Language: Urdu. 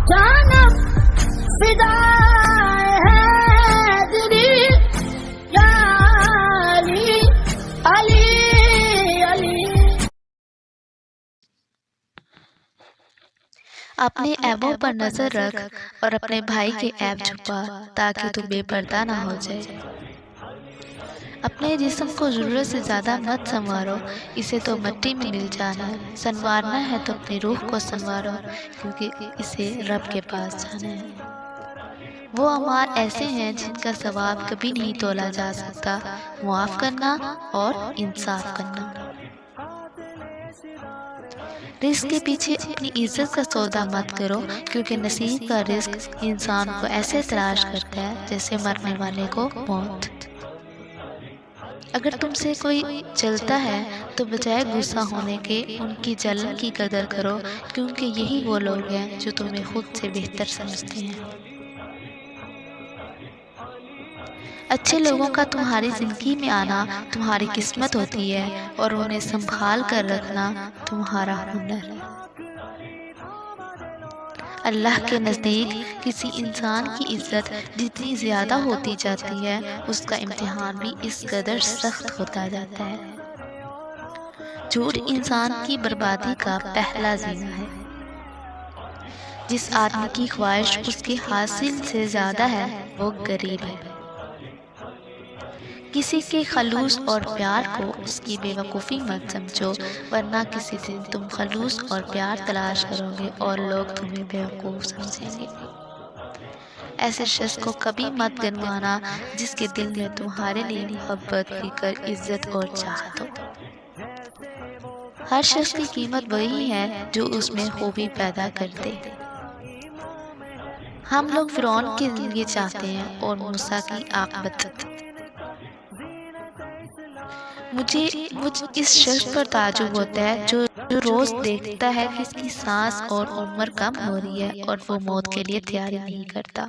جانب فدا ہے دلی یا علی علی علی۔ اپنے عیبوں پر نظر رکھ اور اپنے بھائی کے عیب چھپا تاکہ تو بے پردہ نہ ہو جائے۔ اپنے جسم کو ضرورت سے زیادہ مت سنوارو، اسے تو مٹی میں مل جانا ہے۔ سنوارنا ہے تو اپنی روح کو سنوارو، کیونکہ اسے رب کے پاس جانا ہے۔ وہ اعمال ایسے ہیں جن کا ثواب کبھی نہیں تولا جا سکتا، معاف کرنا اور انصاف کرنا۔ رزق کے پیچھے اپنی عزت کا سودا مت کرو، کیونکہ نصیب کا رزق انسان کو ایسے تلاش کرتا ہے جیسے مرنے والے کو موت۔ اگر تم سے کوئی جلتا ہے تو بجائے غصہ ہونے کے ان کی جلن کی قدر کرو، کیونکہ یہی وہ لوگ ہیں جو تمہیں خود سے بہتر سمجھتے ہیں۔ اچھے لوگوں کا تمہاری زندگی میں آنا تمہاری قسمت ہوتی ہے، اور انہیں سنبھال کر رکھنا تمہارا ہنر ہے۔ اللہ کے نزدیک کسی انسان کی عزت جتنی زیادہ ہوتی جاتی ہے، اس کا امتحان بھی اس قدر سخت ہوتا جاتا ہے۔ جھوٹ انسان کی بربادی کا پہلا زینہ ہے۔ جس آدمی کی خواہش اس کے حاصل سے زیادہ ہے، وہ غریب ہے۔ کسی کے خلوص اور پیار کو اس کی بے وقوفی مت سمجھو، ورنہ کسی دن تم خلوص اور پیار تلاش کرو گے اور لوگ تمہیں بے وقوف سمجھیں گے۔ ایسے شخص کو کبھی مت گنوانا جس کے دل میں تمہارے لیے محبت، فکر، عزت اور چاہت ہو۔ ہر شخص کی قیمت وہی ہے جو اس میں خوبی پیدا کر دے۔ ہم لوگ فرعون کی زندگی چاہتے ہیں اور موسیٰ کی عاقبت۔ مجھے اس شخص پر تعجب ہوتا ہے جو روز دیکھتا ہے کہ اس کی سانس اور عمر کم ہو رہی ہے اور وہ موت کے لیے تیاری نہیں کرتا۔